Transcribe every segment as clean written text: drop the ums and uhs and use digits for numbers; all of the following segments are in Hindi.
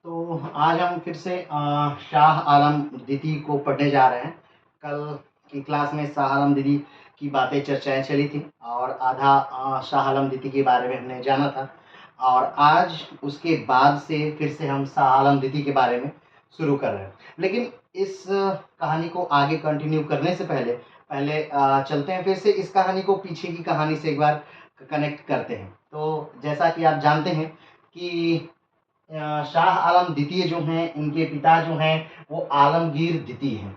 तो आज हम फिर से शाह आलम द्वितीय को पढ़ने जा रहे हैं। कल की क्लास में शाह आलम द्वितीय की बातें चर्चाएं चली थी और आधा शाह आलम द्वितीय के बारे में हमने जाना था और आज उसके बाद से फिर से हम शाह आलम द्वितीय के बारे में शुरू कर रहे हैं। लेकिन इस कहानी को आगे कंटिन्यू करने से पहले चलते हैं फिर से इस कहानी को पीछे की कहानी से एक बार कनेक्ट करते हैं। तो जैसा कि आप जानते हैं कि शाह आलम द्वितीय जो हैं, इनके पिता जो हैं वो आलमगीर द्वितीय हैं।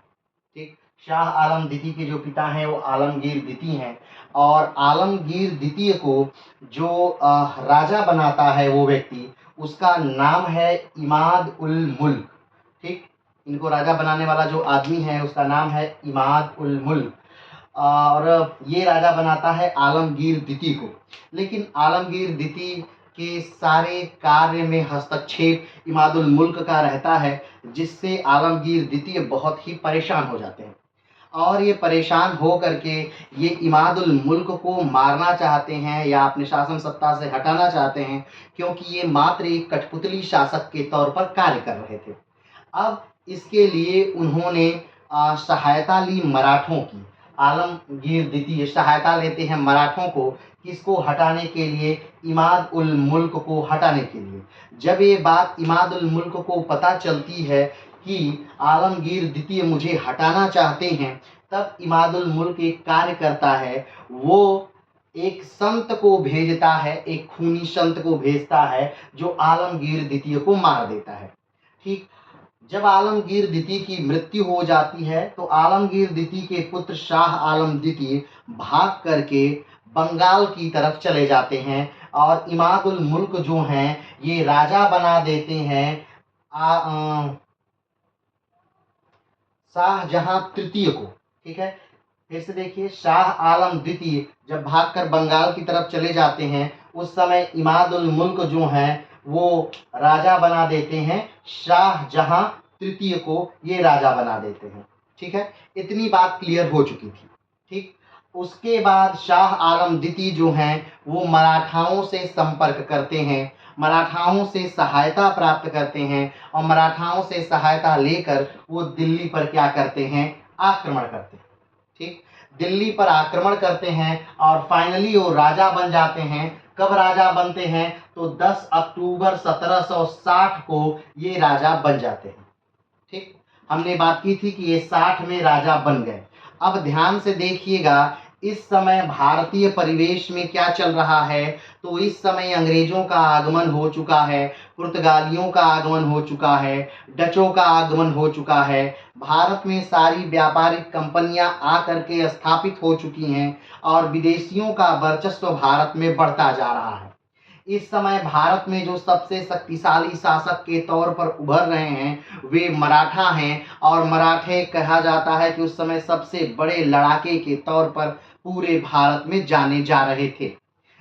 ठीक, शाह आलम द्वितीय के जो पिता हैं वो आलमगीर द्वितीय हैं और आलमगीर द्वितीय को जो राजा बनाता है वो व्यक्ति, उसका नाम है इमाद उल मुल्क। ठीक, इनको राजा बनाने वाला जो आदमी है उसका नाम है इमाद उल मुल्क और ये राजा बनाता है आलमगीर द्वितीय को। लेकिन आलमगीर द्वितीय के सारे कार्य में हस्तक्षेप इमादुल मुल्क का रहता है, जिससे आलमगीर द्वितीय बहुत ही परेशान हो जाते हैं और ये परेशान हो करके ये इमादुल मुल्क को मारना चाहते हैं या अपने शासन सत्ता से हटाना चाहते हैं, क्योंकि ये मात्र एक कठपुतली शासक के तौर पर कार्य कर रहे थे। अब इसके लिए उन्होंने सहायता ली मराठों की। आलमगीर द्वितीय सहायता लेते हैं मराठों को, किसको हटाने के लिए? इमाद उल मुल्क को हटाने के लिए। जब ये बात इमाद उल मुल्क को पता चलती है कि आलमगीर द्वितीय मुझे हटाना चाहते हैं, तब इमाद उल मुल्क एक कार्य करता है। वो एक संत को भेजता है, एक खूनी संत को भेजता है जो आलमगीर द्वितीय को मार देता है। ठीक, जब आलमगीर द्वितीय की मृत्यु हो जाती है तो आलमगीर द्वितीय के पुत्र शाह आलम द्वितीय भाग करके बंगाल की तरफ चले जाते हैं और इमादुल मुल्क जो हैं ये राजा बना देते हैं शाहजहां तृतीय को। ठीक है, फिर से देखिए, शाह आलम द्वितीय जब भागकर बंगाल की तरफ चले जाते हैं उस समय इमादुल मुल्क जो हैं वो राजा बना देते हैं शाहजहां तृतीय को, ये राजा बना देते हैं। ठीक है, इतनी बात क्लियर हो चुकी थी। ठीक, उसके बाद शाह आलम द्वितीय जो हैं वो मराठाओं से संपर्क करते हैं, मराठाओं से सहायता प्राप्त करते हैं और मराठाओं से सहायता लेकर वो दिल्ली पर क्या करते हैं? आक्रमण करते हैं। ठीक, दिल्ली पर आक्रमण करते हैं और फाइनली वो राजा बन जाते हैं। कब राजा बनते हैं? तो 10 अक्टूबर 1760 को ये राजा बन जाते हैं। ठीक, हमने बात की थी कि ये 60 में राजा बन गए। अब ध्यान से देखिएगा, इस समय भारतीय परिवेश में क्या चल रहा है। तो इस समय अंग्रेजों का आगमन हो चुका है, पुर्तगालियों का आगमन हो चुका है, डचों का आगमन हो चुका है। भारत में सारी व्यापारिक कंपनियां आकर के स्थापित हो चुकी हैं और विदेशियों का वर्चस्व भारत में बढ़ता जा रहा है। इस समय भारत में जो सबसे शक्तिशाली शासक के तौर पर उभर रहे हैं वे मराठा हैं और मराठे कहा जाता है कि उस समय सबसे बड़े लड़ाके के तौर पर पूरे भारत में जाने जा रहे थे।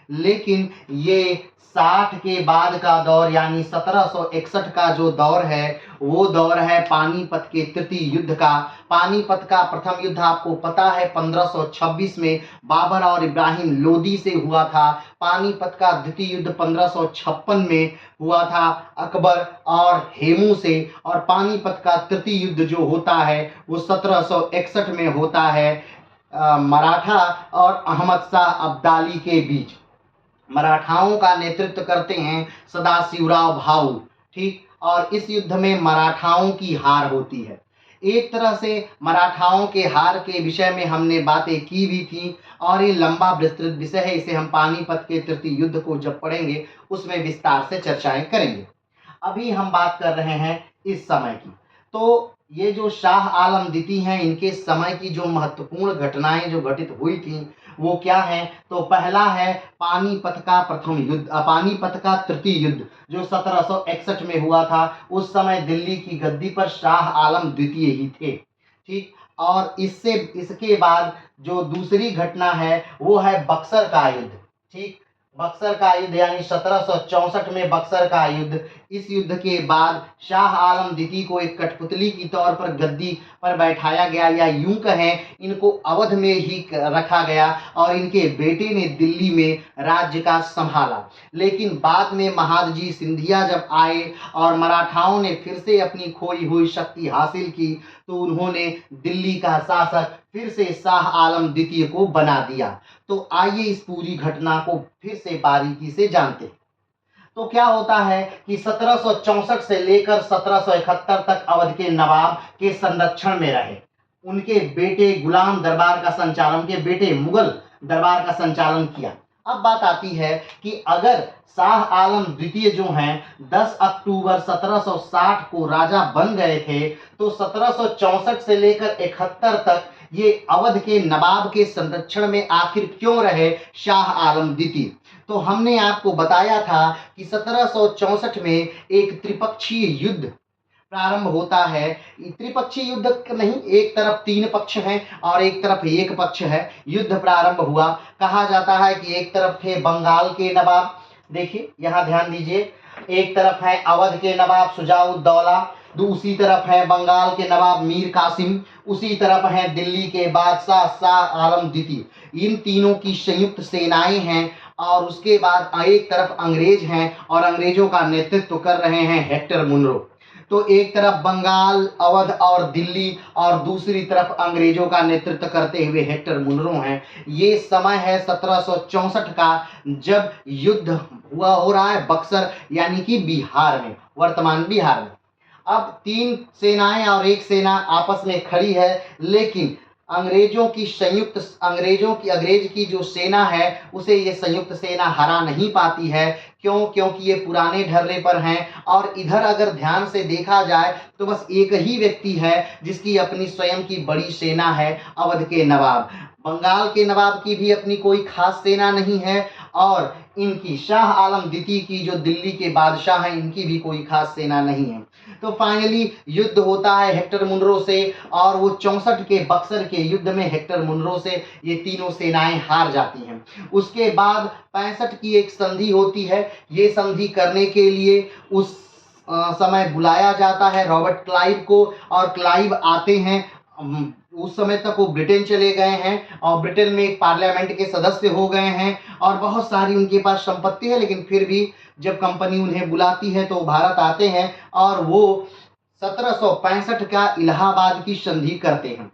लेकिन ये 60 के बाद का दौर यानी 1761 का जो दौर है वो दौर है पानीपत के तृतीय युद्ध का। पानीपत का प्रथम युद्ध आपको पता है 1526 में बाबर और इब्राहिम लोदी से हुआ था। पानीपत का द्वितीय युद्ध 1556 में हुआ था अकबर और हेमू से। और पानीपत का तृतीय युद्ध जो होता है वो 1761 में होता है मराठा और अहमद शाह अब्दाली के बीच। मराठाओं का नेतृत्व करते हैं सदाशिवराव भाऊ। ठीक, और इस युद्ध में मराठाओं की हार होती है। एक तरह से मराठाओं के हार के विषय में हमने बातें की भी थी और ये लंबा विस्तृत विषय है, इसे हम पानीपत के तृतीय युद्ध को जब पढ़ेंगे उसमें विस्तार से चर्चाएं करेंगे। अभी हम बात कर रहे हैं इस समय की। तो ये जो शाह आलम द्वितीय हैं, इनके समय की जो महत्वपूर्ण घटनाएं जो घटित हुई थी वो क्या है? तो पहला है पानीपत का प्रथम युद्ध, पानीपत का तृतीय युद्ध जो 1761 में हुआ था। उस समय दिल्ली की गद्दी पर शाह आलम द्वितीय ही थे। ठीक, और इसके बाद जो दूसरी घटना है वो है बक्सर का युद्ध। ठीक, बक्सर का युद्ध यानी 1764 में बक्सर का युद्ध, इस युद्ध के बाद शाह आलम द्वितीय को एक कठपुतली की तौर पर गद्दी पर बैठाया गया, या यूं कहें इनको अवध में ही रखा गया और इनके बेटे ने दिल्ली में राज्य का संभाला। लेकिन बाद में महादजी सिंधिया जब आए और मराठाओं ने फिर से अपनी खोई हुई शक्ति हासिल की, तो उन्होंने दिल्ली का शासक फिर से शाह आलम द्वितीय को बना दिया। तो आइए इस पूरी घटना को फिर से बारीकी से जानते हैं। तो क्या होता है कि 1764 से लेकर 1771 तक अवध के नवाब के संरक्षण में रहे। उनके बेटे गुलाम दरबार का संचालन, उनके बेटे मुगल दरबार का संचालन किया। अब बात आती है कि अगर शाह आलम द्वितीय जो हैं 10 अक्टूबर 1760 को राजा बन गए थे, तो 1764 से लेकर 71 तक ये अवध के नवाब के संरक्षण में आखिर क्यों रहे शाह आलम द्वितीय? तो हमने आपको बताया था कि 1764 में एक त्रिपक्षीय युद्ध प्रारंभ होता है। त्रिपक्षीय युद्ध नहीं, एक तरफ 3 पक्ष हैं और एक तरफ एक पक्ष है। युद्ध प्रारंभ हुआ। कहा जाता है कि एक तरफ थे बंगाल के नवाब, देखिए यहाँ ध्यान दीजिए, एक तरफ है अवध के नवाब शुजाउद्दौला, दूसरी तरफ है बंगाल के नवाब मीर कासिम, उसी तरफ है दिल्ली के बादशाह शाह आलम द्वितीय। इन तीनों की संयुक्त सेनाएं हैं और उसके बाद एक तरफ अंग्रेज हैं और अंग्रेजों का नेतृत्व कर रहे हैं हेक्टर मुनरो। तो एक तरफ बंगाल, अवध और दिल्ली और दूसरी तरफ अंग्रेजों का नेतृत्व करते हुए हेक्टर मुनरो हैं। ये समय है 1764 का, जब युद्ध हो रहा है बक्सर यानी कि बिहार में, वर्तमान बिहार में। अब 3 सेनाएं और एक सेना आपस में खड़ी है, लेकिन अंग्रेज की जो सेना है उसे ये संयुक्त सेना हरा नहीं पाती है। क्यों? क्योंकि ये पुराने ढर्रे पर हैं और इधर अगर ध्यान से देखा जाए तो बस एक ही व्यक्ति है जिसकी अपनी स्वयं की बड़ी सेना है, अवध के नवाब। बंगाल के नवाब की भी अपनी कोई खास सेना नहीं है और इनकी शाह आलम द्वितीय की जो दिल्ली के बादशाह हैं इनकी भी कोई खास सेना नहीं है। तो फाइनली युद्ध होता है हेक्टर मुनरो से और वो 64 के बक्सर के युद्ध में हेक्टर मुनरो से ये तीनों सेनाएं हार जाती हैं। उसके बाद 65 की एक संधि होती है। ये संधि करने के लिए उस समय बुलाया जाता है रॉबर्ट क्लाइव को और क्लाइव आते हैं। उस समय तक वो ब्रिटेन चले गए हैं और ब्रिटेन में एक पार्लियामेंट के सदस्य हो गए हैं और बहुत सारी उनके पास संपत्ति है, लेकिन फिर भी जब कंपनी उन्हें बुलाती है तो भारत आते हैं और वो 1765 का इलाहाबाद की संधि करते हैं।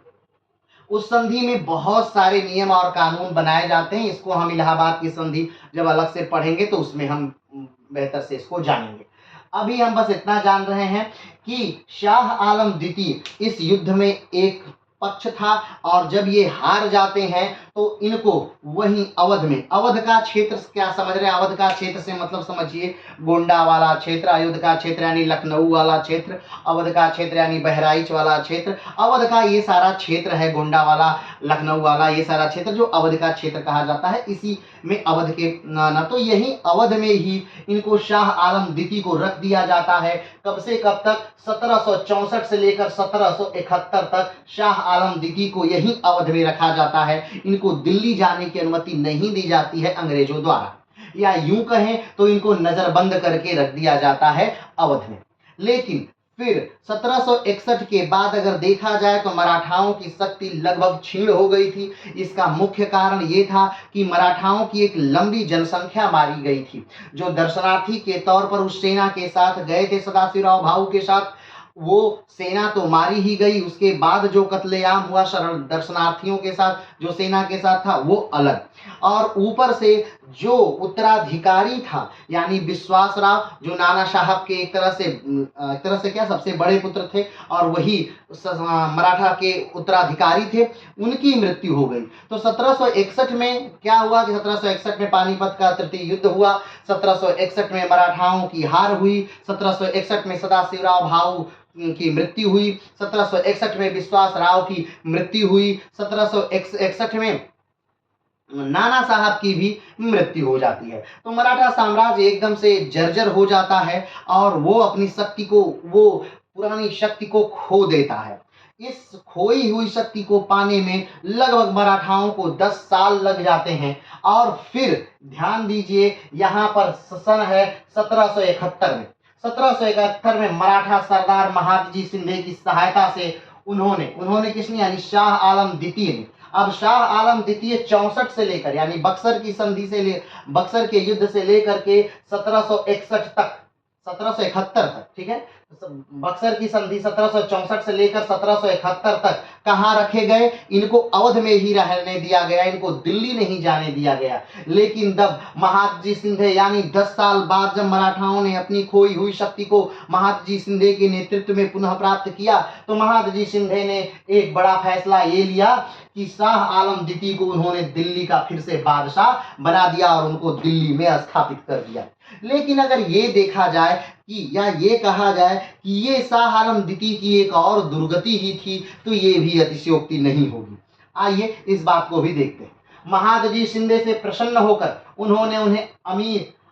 उस संधि में बहुत सारे नियम और कानून बनाए जाते हैं। इसको हम इलाहाबाद की संधि जब अलग से पढ़ेंगे तो उसमें हम बेहतर से इसको जानेंगे। अभी हम बस इतना जान रहे हैं कि शाह आलम द्वितीय इस युद्ध में एक पक्ष था और जब ये हार जाते हैं तो इनको वहीं अवध में, अवध का क्षेत्र क्या समझ रहे हैं? अवध का क्षेत्र से मतलब समझिए गोंडा वाला क्षेत्र, अयोध्या का क्षेत्र यानी लखनऊ वाला क्षेत्र, अवध का क्षेत्र यानी बहराइच वाला क्षेत्र। अवध का ये सारा क्षेत्र है, गोंडा वाला, लखनऊ वाला, ये सारा क्षेत्र जो अवध का क्षेत्र कहा जाता है, इसी में अवध के ना तो यही अवध में ही इनको शाह आलम द्वितीय को रख दिया जाता है। कब से कब तक? 1764 से लेकर 1771 तक शाह आलम द्वितीय को यही अवध में रखा जाता है। इनको दिल्ली जाने की अनुमति नहीं दी जाती है अंग्रेजों द्वारा, या यूं कहें तो इनको नजरबंद करके रख दिया जाता है अवध में। लेकिन फिर 1761 के बाद अगर देखा जाए तो मराठाओं की शक्ति लगभग क्षीण हो गई थी। इसका मुख्य कारण ये था कि मराठाओं की एक लंबी जनसंख्या मारी गई थी। जो दर्शनार्थी के तौर पर उस सेना के साथ गए थे सदाशिवराव भाऊ के साथ, वो सेना तो मारी ही गई, उसके बाद जो कत्लेआम हुआ शरण दर्शनार्थियों के साथ जो सेना के साथ था वो अलग। और ऊपर से जो उत्तराधिकारी था यानी विश्वास राव, जो नाना साहब के एक तरह से क्या सबसे बड़े पुत्र थे और वही मराठा के उत्तराधिकारी थे, उनकी मृत्यु हो गई। तो 1761 में क्या हुआ कि 1761 में पानीपत का तृतीय युद्ध हुआ। 1761 में मराठाओं की हार हुई। 1761 में सदाशिवराव भाऊ की मृत्यु हुई। 1761 में विश्वास राव की मृत्यु हुई। 1761 में नाना साहब की भी मृत्यु हो जाती है। तो मराठा साम्राज्य एकदम से जर्जर हो जाता है और वो अपनी शक्ति को, वो पुरानी शक्ति को खो देता है। इस खोई हुई शक्ति को पाने में लगभग मराठाओं को 10 साल लग जाते हैं। और फिर ध्यान दीजिए, यहाँ पर सन है 1771 में। 1771 में मराठा सरदार महादजी शिंदे की सहायता से उन्होंने किसने, यानी शाह आलम द्वितीय ने। अब शाह आलम द्वितीय 64 से लेकर, यानी बक्सर की संधि से बक्सर के युद्ध से लेकर के 1761 तक, 1771 तक, ठीक है, बक्सर की संधि 1764 से लेकर 1771 तक कहाँ रखे गए, इनको अवध में ही रहने दिया गया, इनको दिल्ली नहीं जाने दिया गया। लेकिन जब महादजी शिंदे, यानी 10 साल बाद जब मराठाओं ने अपनी खोई हुई शक्ति को महादजी शिंदे के नेतृत्व में पुनः प्राप्त किया, तो महादजी शिंदे ने एक बड़ा फैसला ये लिया कि शाह आलम द्वितीय को उन्होंने दिल्ली का फिर से बादशाह बना दिया और उनको दिल्ली में स्थापित कर दिया। लेकिन अगर ये देखा जाए कि, या ये कहा जाए कि ये शाह आलम द्वितीय की एक और दुर्गति ही थी, तो ये भी अतिशयोक्ति नहीं होगी। आइए इस बात को भी देखते हैं। महादजी शिंदे से प्रसन्न होकर उन्होंने उन्हें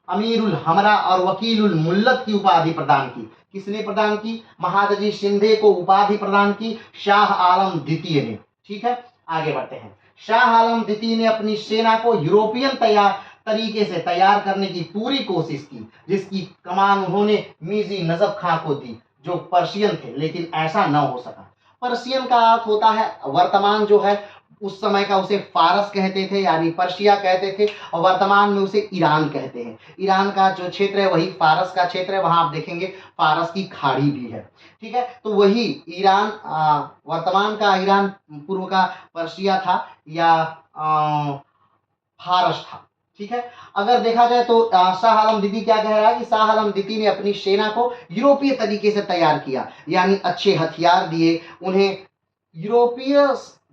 अमीरुल हमरा और वकीलुल मुल्लत की उपाधि प्रदान की। किसने प्रदान की? महादजी शिंदे को उपाधि प्रदान की शाह आलम द्वितीय ने। ठीक है, आगे बढ़ते हैं। शाह आलम द्वितीय ने अपनी सेना को यूरोपियन तरीके से तैयार करने की पूरी कोशिश की, जिसकी कमान उन्होंने मिर्ज़ा नजफ खां को दी, जो पर्शियन थे, लेकिन ऐसा न हो सका। पर्शियन का अर्थ होता है वर्तमान जो है उस समय का, उसे फारस कहते थे, यानी पर्शिया कहते थे, और वर्तमान में उसे ईरान कहते हैं। ईरान का जो क्षेत्र है वही फारस का क्षेत्र है, वहां आप देखेंगे फारस की खाड़ी भी है। ठीक है, तो वही ईरान, वर्तमान का ईरान पूर्व का पर्शिया था या फारस था। ठीक है, अगर देखा जाए तो शाह आलम द्वितीय क्या कह रहा है कि शाह आलम द्वितीय ने अपनी सेना को यूरोपीय तरीके से तैयार किया, यानी अच्छे हथियार दिए उन्हें। यूरोपीय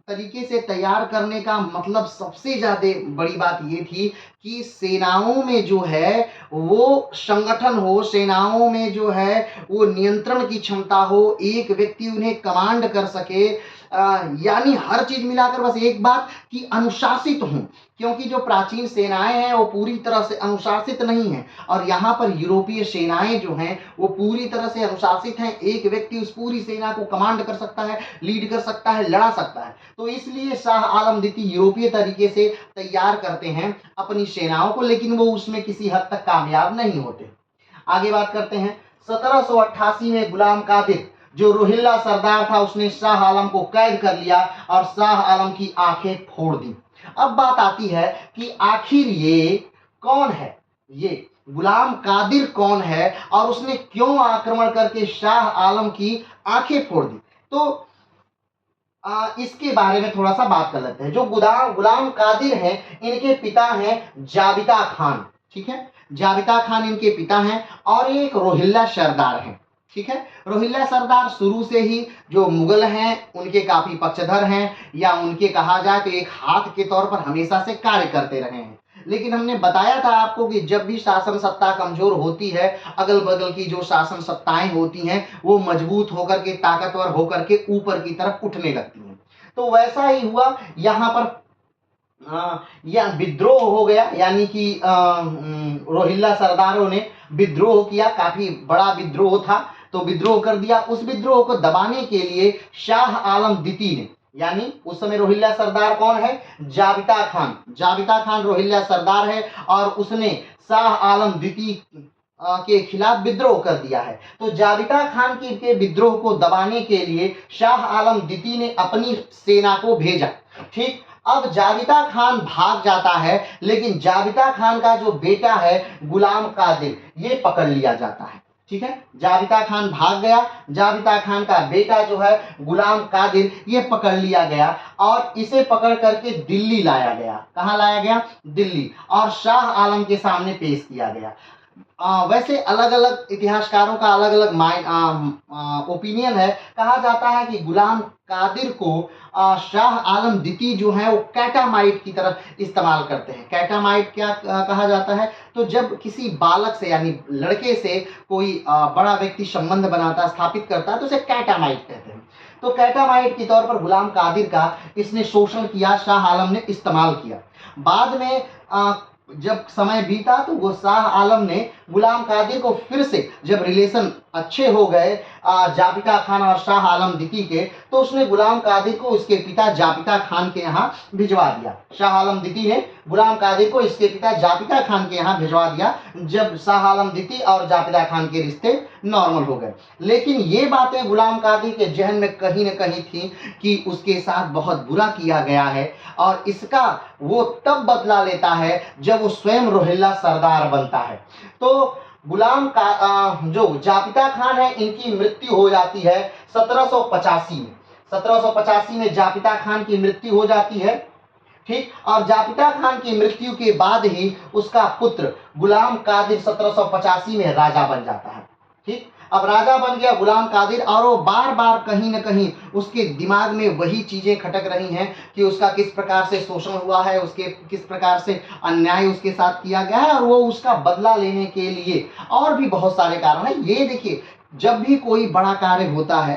तरीके से तैयार करने का मतलब सबसे ज्यादा बड़ी बात ये थी कि सेनाओं में जो है वो संगठन हो, सेनाओं में जो है वो नियंत्रण की क्षमता हो, एक व्यक्ति उन्हें कमांड कर सके, यानी हर चीज मिलाकर बस एक बात कि अनुशासित हों, क्योंकि जो प्राचीन सेनाएं हैं वो पूरी तरह से अनुशासित नहीं हैं, और यहाँ पर यूरोपीय सेनाएं जो हैं वो पूरी तरह से अनुशासित हैं। एक व्यक्ति उस पूरी सेना को कमांड कर सकता है, लीड कर सकता है, लड़ा सकता है। तो इसलिए शाह आलम द्वितीय यूरोपीय तरीके से तैयार करते हैं अपनी सेनाओं को, लेकिन वो उसमें किसी हद तक कामयाब नहीं होते। आगे बात करते हैं। 1788 में गुलाम कादिर जो रोहिल्ला सरदार था, उसने शाह आलम को कैद कर लिया और शाह आलम की आंखें फोड़ दी। अब बात आती है कि आखिर ये कौन है, ये गुलाम कादिर कौन है और उसने क्यों आक्रमण करके शाह आलम की आंखें फोड़ दी। तो इसके बारे में थोड़ा सा बात कर लेते हैं। जो गुलाम कादिर हैं, इनके पिता हैं जाबिता खान। ठीक है, जाबिता खान इनके पिता हैं और एक रोहिल्ला सरदार हैं। ठीक है, रोहिल्ला सरदार शुरू से ही जो मुगल हैं उनके काफी पक्षधर हैं, या उनके कहा जाए तो एक हाथ के तौर पर हमेशा से कार्य करते रहे हैं। लेकिन हमने बताया था आपको कि जब भी शासन सत्ता कमजोर होती है, अगल बगल की जो शासन सत्ताएं होती हैं वो मजबूत होकर के, ताकतवर होकर के ऊपर की तरफ उठने लगती हैं। तो वैसा ही हुआ यहाँ पर। यह विद्रोह हो गया, यानी कि रोहिल्ला सरदारों ने विद्रोह किया, काफी बड़ा विद्रोह था, तो विद्रोह कर दिया। उस विद्रोह को दबाने के लिए शाह आलम द्वितीय ने, यानी उस समय रोहिल्ला सरदार कौन है? जाबिता खान। जाबिता खान रोहिल्ला सरदार है और उसने शाह आलम द्वितीय के खिलाफ विद्रोह कर दिया है। तो जाबिता खान के विद्रोह को दबाने के लिए शाह आलम द्वितीय ने अपनी सेना को भेजा। ठीक, अब जाबिता खान भाग जाता है, लेकिन जाबिता खान का जो बेटा है गुलाम कादिर, ये पकड़ लिया जाता है। ठीक है, जाबिता खान भाग गया, जाबिता खान का बेटा जो है गुलाम कादिर, ये पकड़ लिया गया और इसे पकड़ करके दिल्ली लाया गया। कहाँ लाया गया? दिल्ली, और शाह आलम के सामने पेश किया गया। वैसे अलग अलग इतिहासकारों का अलग अलग ओपिनियन है। कहा जाता है कि गुलाम कादिर को शाह आलम द्वितीय जो है वो कैटामाइट की तरफ इस्तेमाल करते हैं। कैटामाइट क्या कहा जाता है? तो जब किसी बालक से, यानी लड़के से कोई बड़ा व्यक्ति संबंध बनाता, स्थापित करता है, तो उसे कैटामाइट कहते हैं। तो कैटामाइट के तौर पर गुलाम कादिर का इसने शोषण किया, शाह आलम ने इस्तेमाल किया। बाद में जब समय बीता तो वो शाह आलम ने गुलाम कादिर को फिर से जब रिलेशन अच्छे हो गए जाबिता खान और शाह आलम द्वितीय के, तो उसने गुलाम कादिर को उसके पिता जाबिता खान के यहाँ भिजवा दिया। शाह आलम द्वितीय ने गुलाम कादिर को इसके पिता जाबिता खान के यहाँ भिजवा दिया, जब शाह आलम द्वितीय और जाबिता खान के रिश्ते नॉर्मल हो गए। लेकिन ये बातें गुलाम कादिर के जहन में कहीं न कहीं थी कि उसके साथ बहुत बुरा किया गया है, और इसका वो तब बदला लेता है जब वो स्वयं रोहिल्ला सरदार बनता है। तो गुलाम का जो जाबिता खान है, इनकी मृत्यु हो जाती है 1785 में। 1785 में जाबिता खान की मृत्यु हो जाती है, ठीक। और जाबिता खान की मृत्यु के बाद ही उसका पुत्र गुलाम कादिर 1785 में राजा बन जाता है, ठीक। अब राजा बन गया गुलाम कादिर, और वो बार बार कहीं न कहीं उसके दिमाग में वही चीज़ें खटक रही हैं कि उसका किस प्रकार से शोषण हुआ है, उसके किस प्रकार से अन्याय उसके साथ किया गया है, और वो उसका बदला लेने के लिए और भी बहुत सारे कारण हैं। ये देखिए, जब भी कोई बड़ा कार्य होता है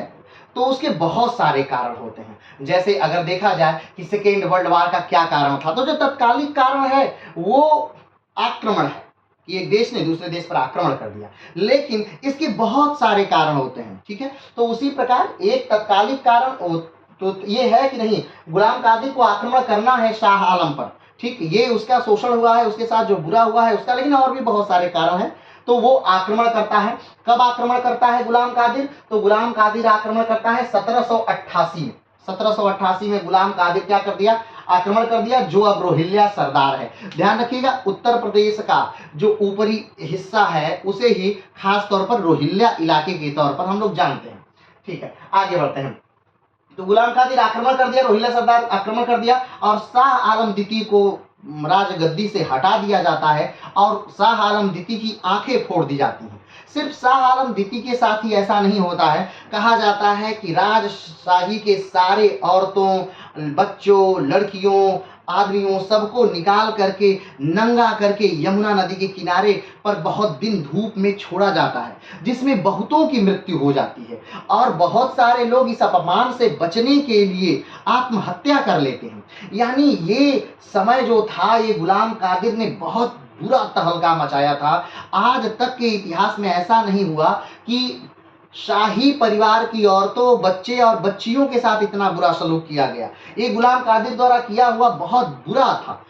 तो उसके बहुत सारे कारण होते हैं। जैसे अगर देखा जाए कि सेकेंड वर्ल्ड वार का क्या कारण था, तो जो तत्कालिक कारण है वो आक्रमण है कि एक देश ने दूसरे देश पर आक्रमण कर दिया, लेकिन इसके बहुत सारे कारण होते हैं, ठीक है। तो उसी प्रकार एक तत्कालिक कारण तो ये है कि नहीं, गुलाम कादिर को आक्रमण करना है शाह आलम पर, ठीक। ये उसका शोषण हुआ है, उसके साथ जो बुरा हुआ है उसका, लेकिन और भी बहुत सारे कारण हैं। तो वो आक्रमण करता है। कब आक्रमण करता है गुलाम कादिर? तो गुलाम कादिर आक्रमण करता है 1788 में। 1788 में गुलाम कादिर क्या कर दिया? आक्रमण कर दिया, जो अब रोहिल्ला सरदार है। ध्यान रखिएगा, उत्तर प्रदेश का जो ऊपरी हिस्सा है उसे ही खास तौर पर रोहिल्ला इलाके के तौर पर हम लोग जानते हैं, ठीक है। आगे बढ़ते हैं। तो गुलाम कादिर आक्रमण कर दिया, रोहिल्ला सरदार आक्रमण कर दिया, और शाह आलम द्वितीय को राजगद्दी से हटा दिया जाता है, और शाह आलम द्वितीय की आंखें फोड़ दी जाती हैं। सिर्फ शाह आलम द्वितीय के साथ ही ऐसा नहीं होता है, कहा जाता है कि राजशाही के सारे औरतों, बच्चों, लड़कियों, आदमियों सबको निकाल करके नंगा करके यमुना नदी के किनारे पर बहुत दिन धूप में छोड़ा जाता है, जिसमें बहुतों की मृत्यु हो जाती है, और बहुत सारे लोग इस अपमान से बचने के लिए आत्महत्या कर लेते हैं। यानी ये समय जो था, ये गुलाम कादिर ने बहुत बुरा तहलका मचाया था। आज तक के इतिहास में ऐसा नहीं हुआ कि शाही परिवार की औरतों, बच्चे और बच्चियों के साथ इतना बुरा सलूक किया गया। ये गुलाम कादिर द्वारा किया हुआ बहुत बुरा था।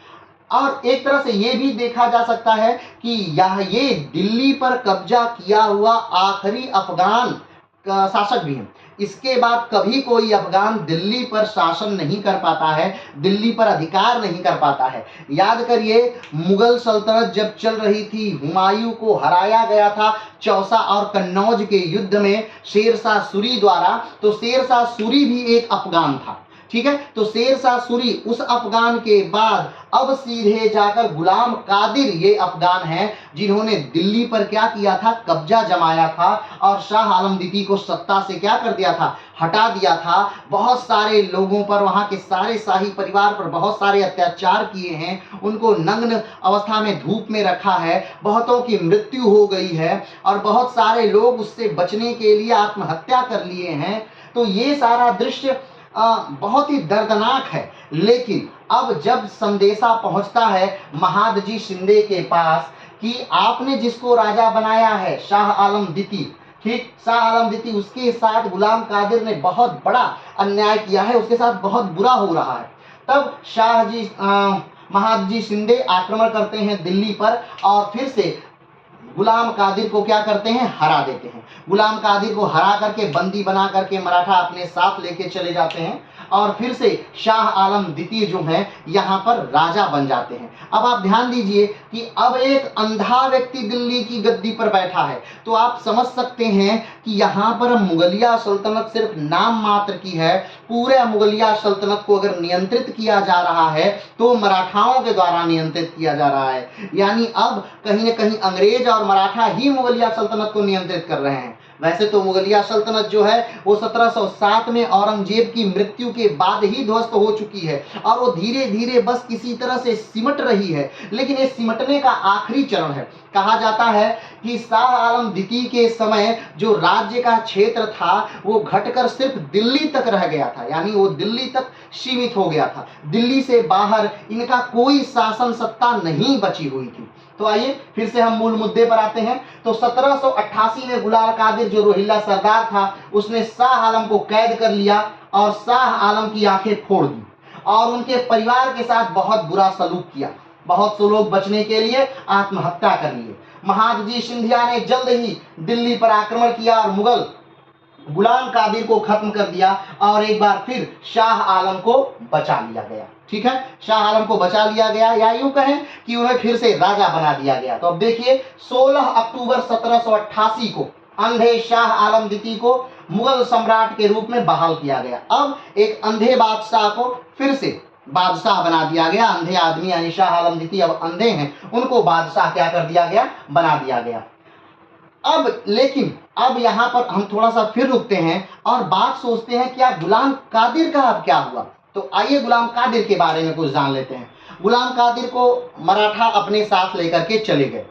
और एक तरह से ये भी देखा जा सकता है कि ये दिल्ली पर कब्जा किया हुआ आखिरी अफगान शासक भी हैं। इसके बाद कभी कोई अफगान दिल्ली पर शासन नहीं कर पाता है, दिल्ली पर अधिकार नहीं कर पाता है। याद करिए, मुगल सल्तनत जब चल रही थी, हुमायूं को हराया गया था चौसा और कन्नौज के युद्ध में शेरशाह सूरी द्वारा। तो शेरशाह सूरी भी एक अफगान था, ठीक है। तो शेरशाह सूरी उस अफगान के बाद अब सीधे जाकर गुलाम कादिर ये अफगान हैं जिन्होंने दिल्ली पर क्या किया था? कब्जा जमाया था, और शाह आलम द्वितीय को सत्ता से क्या कर दिया था? हटा दिया था। बहुत सारे लोगों पर, वहां के सारे शाही परिवार पर बहुत सारे अत्याचार किए हैं, उनको नग्न अवस्था में धूप में रखा है, बहुतों की मृत्यु हो गई है, और बहुत सारे लोग उससे बचने के लिए आत्महत्या कर लिए हैं। तो ये सारा दृश्य बहुत ही दर्दनाक है। लेकिन अब जब संदेशा पहुंचता है महादजी शिंदे के पास कि आपने जिसको राजा बनाया है शाह आलम द्वितीय, ठीक, शाह आलम द्वितीय, उसके साथ गुलाम कादिर ने बहुत बड़ा अन्याय किया है, उसके साथ बहुत बुरा हो रहा है, तब महादजी शिंदे आक्रमण करते हैं दिल्ली पर, और फिर से गुलाम कादिर को क्या करते हैं? हरा देते हैं। गुलाम कादिर को हरा करके बंदी बना करके मराठा अपने साथ लेके चले जाते हैं, और फिर से शाह आलम द्वितीय जो है यहाँ पर राजा बन जाते हैं। अब आप ध्यान दीजिए कि अब एक अंधा व्यक्ति दिल्ली की गद्दी पर बैठा है, तो आप समझ सकते हैं कि यहाँ पर मुगलिया सल्तनत सिर्फ नाम मात्र की है। पूरे मुगलिया सल्तनत को अगर नियंत्रित किया जा रहा है तो मराठाओं के द्वारा नियंत्रित किया जा रहा है। यानी अब कहीं न कहीं अंग्रेज और मराठा ही मुगलिया सल्तनत को नियंत्रित कर रहे हैं। वैसे तो मुगलिया सल्तनत जो है वो 1707 में औरंगजेब की मृत्यु के बाद ही ध्वस्त हो चुकी है, और वो धीरे धीरे बस किसी तरह से सिमट रही है, लेकिन ये सिमटने का आखिरी चरण है। कहा जाता है कि शाह आलम द्वितीय के समय जो राज्य का क्षेत्र था वो घटकर सिर्फ दिल्ली तक रह गया था, यानी वो दिल्ली तक सीमित हो गया था। दिल्ली से बाहर इनका कोई शासन सत्ता नहीं बची हुई थी। तो आइए फिर से हम मूल मुद्दे पर आते हैं। तो 1788 में गुलाम कादिर जो रोहिल्ला सरदार था उसने शाह आलम को कैद कर लिया और शाह आलम की आंखें फोड़ दी और उनके परिवार के साथ बहुत बुरा सलूक किया। बहुत से लोग बचने के लिए आत्महत्या कर लिए। महादजी सिंधिया ने जल्द ही दिल्ली पर आक्रमण किया और मुगल गुलाम कादिर को खत्म कर दिया और एक बार फिर शाह आलम को बचा लिया गया। ठीक है, शाह आलम को बचा लिया गया या यूं कहें कि उन्हें फिर से राजा बना दिया गया। तो अब देखिए 16 अक्टूबर 1788 को अंधे शाह आलम द्वितीय को मुगल सम्राट के रूप में बहाल किया गया। अब एक अंधे बादशाह को फिर से बादशाह बना दिया गया। अंधे आदमी यानी शाह आलम द्वितीय अब अंधे हैं, उनको बादशाह क्या कर दिया गया, बना दिया गया। अब लेकिन अब यहाँ पर हम थोड़ा सा फिर रुकते हैं और बात सोचते हैं कि गुलाम कादिर का अब क्या हुआ। तो आइए गुलाम कादिर के बारे में कुछ जान लेते हैं। गुलाम कादिर को मराठा अपने साथ लेकर के चले गए,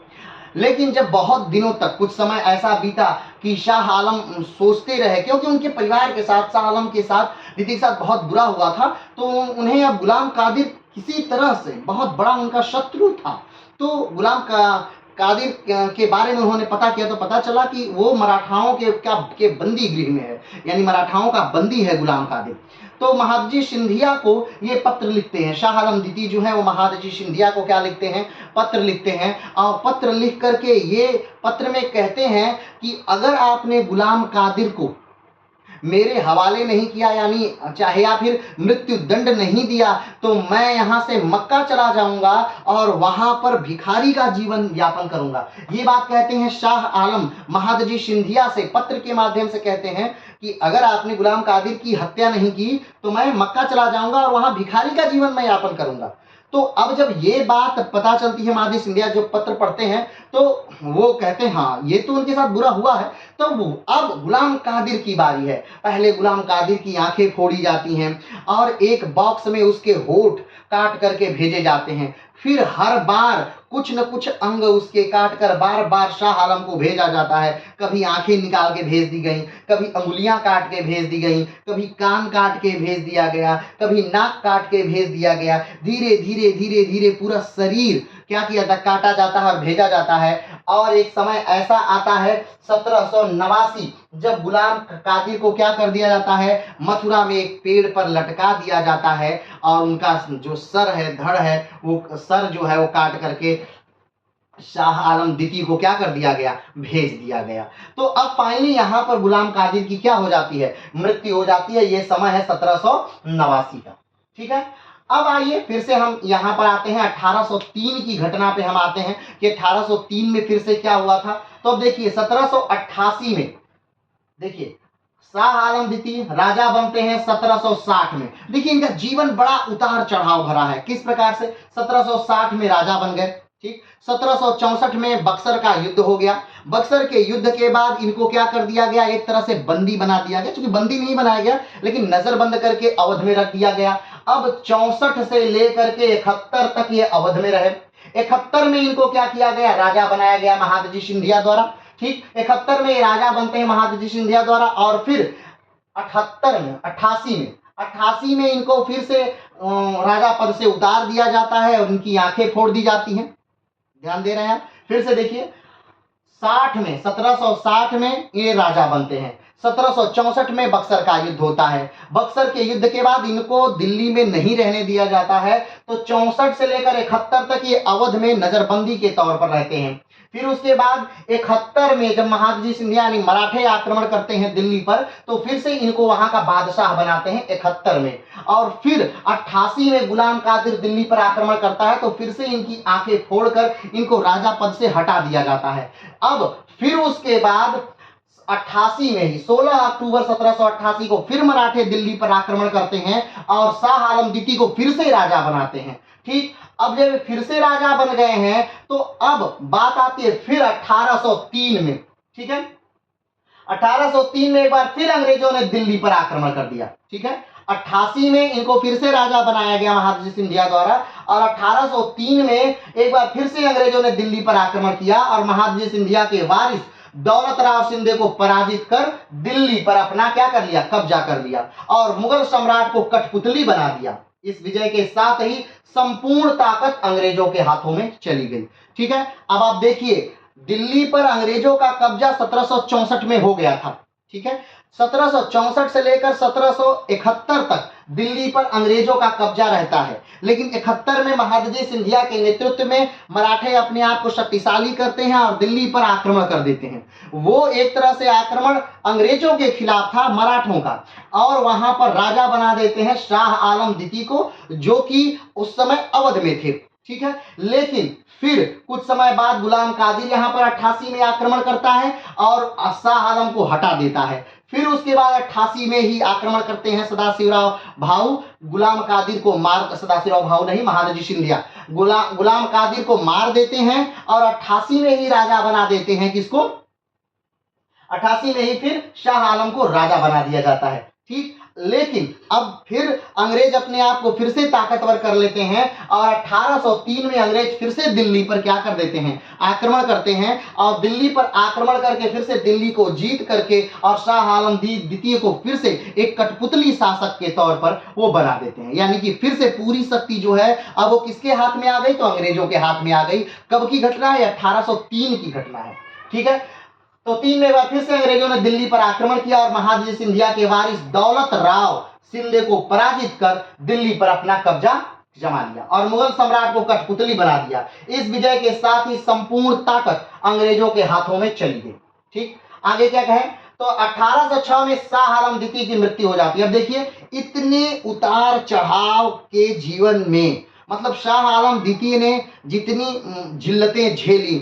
लेकिन जब बहुत दिनों तक कुछ समय ऐसा बीता कि शाह आलम सोचते रहे, क्योंकि उनके परिवार के साथ शाह आलम के साथ नीति के साथ बहुत बुरा हुआ था, तो उन्हें अब गुलाम कादिर किसी तरह से बहुत बड़ा उनका शत्रु था। तो गुलाम कादिर के बारे में उन्होंने पता किया तो पता चला कि वो मराठाओं के बंदी गृह में है, यानी मराठाओं का बंदी है गुलाम कादिर। तो महादजी सिंधिया को ये पत्र लिखते हैं। शाह आलम द्वितीय जो है वो महादजी सिंधिया को क्या लिखते हैं, पत्र लिखते हैं। और पत्र लिख करके ये पत्र में कहते हैं कि अगर आपने गुलाम कादिर को मेरे हवाले नहीं किया, यानी चाहे या फिर मृत्यु दंड नहीं दिया, तो मैं यहाँ से मक्का चला जाऊंगा और वहां पर भिखारी का जीवन यापन करूंगा। ये बात कहते हैं शाह आलम महादजी सिंधिया से पत्र के माध्यम से कहते हैं कि अगर आपने गुलाम कादिर की हत्या नहीं की तो मैं मक्का चला जाऊंगा और वहां भिखारी का जीवन मैं यापन करूंगा। तो अब जब ये बात पता चलती है, महादजी सिंधिया जो पत्र पढ़ते हैं तो वो कहते हैं हाँ ये तो उनके साथ बुरा हुआ है। तो अब गुलाम कादिर की बारी है। पहले गुलाम कादिर की आंखें फोड़ी जाती हैं और एक बॉक्स में उसके होठ काट करके भेजे जाते हैं। फिर हर बार कुछ न कुछ अंग उसके काट कर बार बार शाह आलम को भेजा जाता है। कभी आंखें निकाल के भेज दी गई, कभी अंगुलियां काट के भेज दी गई, कभी कान काट के भेज दिया गया, कभी नाक काट के भेज दिया गया। धीरे धीरे धीरे धीरे पूरा शरीर क्या किया जाता, काटा जाता है और भेजा जाता है। और एक समय ऐसा आता है 1789 जब गुलाम कादिर को क्या कर दिया जाता है, मथुरा में एक पेड़ पर लटका दिया जाता है और उनका जो सर है, धड़ है, वो सर जो है वो काट करके शाह आलम द्वितीय को क्या कर दिया गया, भेज दिया गया। तो अब फाइनली यहाँ पर गुलाम कादिर की क्या हो जाती है, मृत्यु हो जाती है। ये समय है 1789 का। ठीक है, अब आइए फिर से हम यहाँ पर आते हैं 1803 की घटना पे हम आते हैं कि 1803 में फिर से क्या हुआ था। तो अब देखिए 1788 में देखिए शाह आलम द्वितीय राजा बनते हैं 1760 में। देखिए इनका जीवन बड़ा उतार चढ़ाव भरा है। किस प्रकार से 1760 में राजा बन गए, ठीक, 1764 में बक्सर का युद्ध हो गया। बक्सर के युद्ध के बाद इनको क्या कर दिया गया, एक तरह से बंदी बना दिया गया, क्योंकि बंदी नहीं बनाया गया लेकिन नजरबंद करके अवध में रख दिया गया। अब 64 से लेकर के 71 तक ये अवध में रहे। 71 में इनको क्या किया गया, राजा बनाया गया महादजी सिंधिया द्वारा। ठीक, 71 में राजा बनते हैं महादजी सिंधिया द्वारा। और फिर 88 में इनको फिर से राजा पद से उतार दिया जाता है और इनकी आंखें फोड़ दी जाती हैं। ध्यान दे रहे हैं, फिर से देखिए 1760 में ये राजा बनते हैं। 1764 में बक्सर का युद्ध होता है। बक्सर के युद्ध के बाद इनको दिल्ली में नहीं रहने दिया जाता है, तो 64 से लेकर 71 तक ये अवध में नजरबंदी के तौर पर रहते हैं। फिर उसके बाद 71 में जब महादजी सिंधिया यानी मराठे आक्रमण करते हैं दिल्ली पर, तो फिर से इनको वहां का बादशाह बनाते हैं 71 में। और फिर 88 में गुलाम कादिर दिल्ली पर आक्रमण करता है, तो फिर से इनकी आंखें फोड़कर इनको राजा पद से हटा दिया जाता है। अब फिर उसके बाद 88 में ही 16 अक्टूबर 1788 को फिर मराठे दिल्ली पर आक्रमण करते हैं और शाह आलम द्वितीय को फिर से राजा बनाते हैं। ठीक, अब जब फिर से राजा बन गए हैं तो अब बात आती है फिर 1803 में। ठीक है, 1803 में एक बार फिर अंग्रेजों ने दिल्ली पर आक्रमण कर दिया। ठीक है, 88 में इनको फिर से राजा बनाया गया महादजी सिंधिया द्वारा और 1803 में एक बार फिर से अंग्रेजों ने दिल्ली पर आक्रमण किया और महादजी सिंधिया के वारिस दौलत राव शिंदे को पराजित कर दिल्ली पर अपना क्या कर लिया, कब्जा कर लिया और मुगल सम्राट को कठपुतली बना दिया। इस विजय के साथ ही संपूर्ण ताकत अंग्रेजों के हाथों में चली गई। ठीक है, अब आप देखिए दिल्ली पर अंग्रेजों का कब्जा 1764 में हो गया था। ठीक है, 1764 से लेकर 1771 तक दिल्ली पर अंग्रेजों का कब्जा रहता है, लेकिन 71 में महादजी सिंधिया के नेतृत्व में मराठे अपने आप को शक्तिशाली करते हैं और दिल्ली पर आक्रमण कर देते हैं। वो एक तरह से आक्रमण अंग्रेजों के खिलाफ था, मराठों का, और वहां पर राजा बना देते हैं शाह आलम द्वितीय को, जो कि उस समय अवध में थे। ठीक है, लेकिन फिर कुछ समय बाद गुलाम कादिर यहां पर 88 में आक्रमण करता है और शाह आलम को हटा देता है। फिर उसके बाद 88 में ही आक्रमण करते हैं सदाशिवराव भाऊ, गुलाम कादिर को मार, सदाशिवराव भाऊ नहीं, महादजी सिंधिया गुलाम कादिर को मार देते हैं और 88 में ही राजा बना देते हैं। किसको? 88 में ही फिर शाह आलम को राजा बना दिया जाता है। ठीक, लेकिन अब फिर अंग्रेज अपने आप को फिर से ताकतवर कर लेते हैं और 1803 में अंग्रेज फिर से दिल्ली पर क्या कर देते हैं? आक्रमण करते हैं, और दिल्ली पर आक्रमण करके फिर से दिल्ली को जीत करके और शाह आलम द्वितीय को फिर से एक कठपुतली शासक के तौर पर वो बना देते हैं। यानी कि फिर से पूरी शक्ति जो है अब वो किसके हाथ में आ गई? तो अंग्रेजों के हाथ में आ गई। कब की घटना है? 1803 की घटना है। ठीक है, तो 3 में फिर से अंग्रेजों ने दिल्ली पर आक्रमण किया और महादजी सिंधिया के वारिस दौलत राव शिंदे को पराजित कर दिल्ली पर अपना कब्जा जमा लिया और मुगल सम्राट को कठपुतली बना दिया। इस विजय के साथ ही संपूर्ण ताकत अंग्रेजों के हाथों में चली गई। ठीक, आगे क्या कहें? तो 1806 में शाह आलम द्वितीय की मृत्यु हो जाती है। अब देखिए इतने उतार चढ़ाव के जीवन में, मतलब शाह आलम द्वितीय ने जितनी जिल्लतें झेली,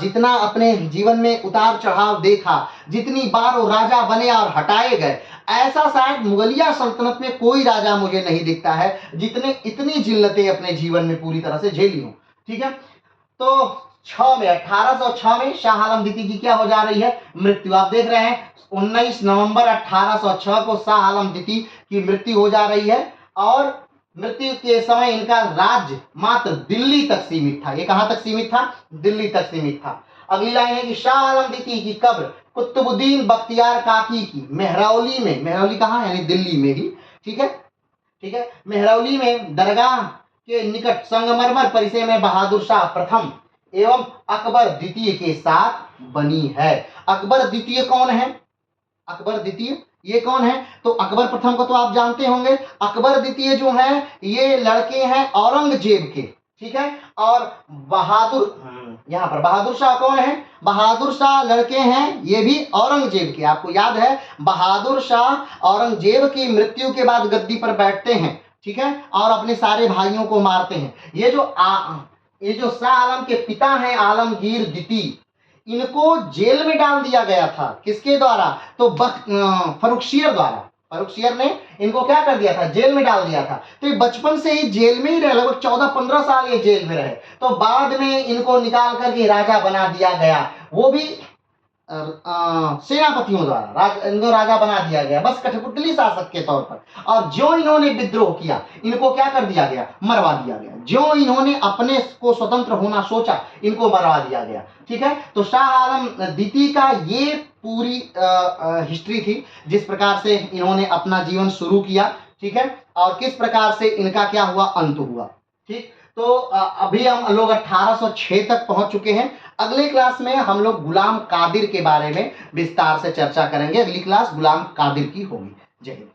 जितना अपने जीवन में उतार चढ़ाव देखा, जितनी बार वो राजा बने और हटाए गए, ऐसा शायद मुगलिया सल्तनत में कोई राजा मुझे नहीं दिखता है जितने इतनी जिल्लतें अपने जीवन में पूरी तरह से झेली हों। ठीक है, तो 1806 में शाह आलम द्वितीय की क्या हो जा रही है? मृत्यु। आप देख रहे हैं 19 नवंबर 1806 को शाह आलम द्वितीय की मृत्यु हो जा रही है और मृत्यु के समय इनका राज्य मात्र दिल्ली तक सीमित था। ये कहां तक सीमित था? दिल्ली तक सीमित था। अगली लाइन है कि शाह आलम द्वितीय की कब्र कुतुबुद्दीन बख्तियार काकी की मेहरौली में, मेहरौली कहां? यानी दिल्ली में ही। ठीक है, ठीक है, मेहरौली में दरगाह के निकट संगमरमर परिसर में बहादुर शाह प्रथम एवं अकबर द्वितीय के साथ बनी है। अकबर द्वितीय कौन है? अकबर द्वितीय ये कौन है? तो अकबर प्रथम को तो आप जानते होंगे। अकबर द्वितीय जो है ये लड़के हैं औरंगजेब के। ठीक है, और बहादुर, यहाँ पर बहादुर शाह कौन है? बहादुर शाह लड़के हैं ये भी औरंगजेब के। आपको याद है बहादुर शाह औरंगजेब की मृत्यु के बाद गद्दी पर बैठते हैं। ठीक है, और अपने सारे भाइयों को मारते हैं। ये जो शाह आलम के पिता हैं आलमगीर द्वितीय, इनको जेल में डाल दिया गया था। किसके द्वारा? तो फर्रुखशियर द्वारा। फर्रुखशियर ने इनको क्या कर दिया था? जेल में डाल दिया था। तो ये बचपन से ही जेल में ही रहे, लगभग 14-15 साल ये जेल में रहे। तो बाद में इनको निकाल करके राजा बना दिया गया, वो भी सेनापतियों द्वारा इनको राजा बना दिया गया, बस कठपुतली शासक के तौर पर। और जो इन्होंने विद्रोह किया इनको क्या कर दिया गया? मरवा दिया गया। जो इन्होंने अपने को स्वतंत्र होना सोचा इनको मरवा दिया गया। ठीक है, तो शाह आलम द्वितीय का ये पूरी हिस्ट्री थी, जिस प्रकार से इन्होंने अपना जीवन शुरू किया। ठीक है, और किस प्रकार से इनका क्या हुआ? अंत हुआ। ठीक, तो अभी हम लोग 1806 तक पहुंच चुके हैं। अगले क्लास में हम लोग गुलाम कादिर के बारे में विस्तार से चर्चा करेंगे। अगली क्लास गुलाम कादिर की होगी। जय हिंद।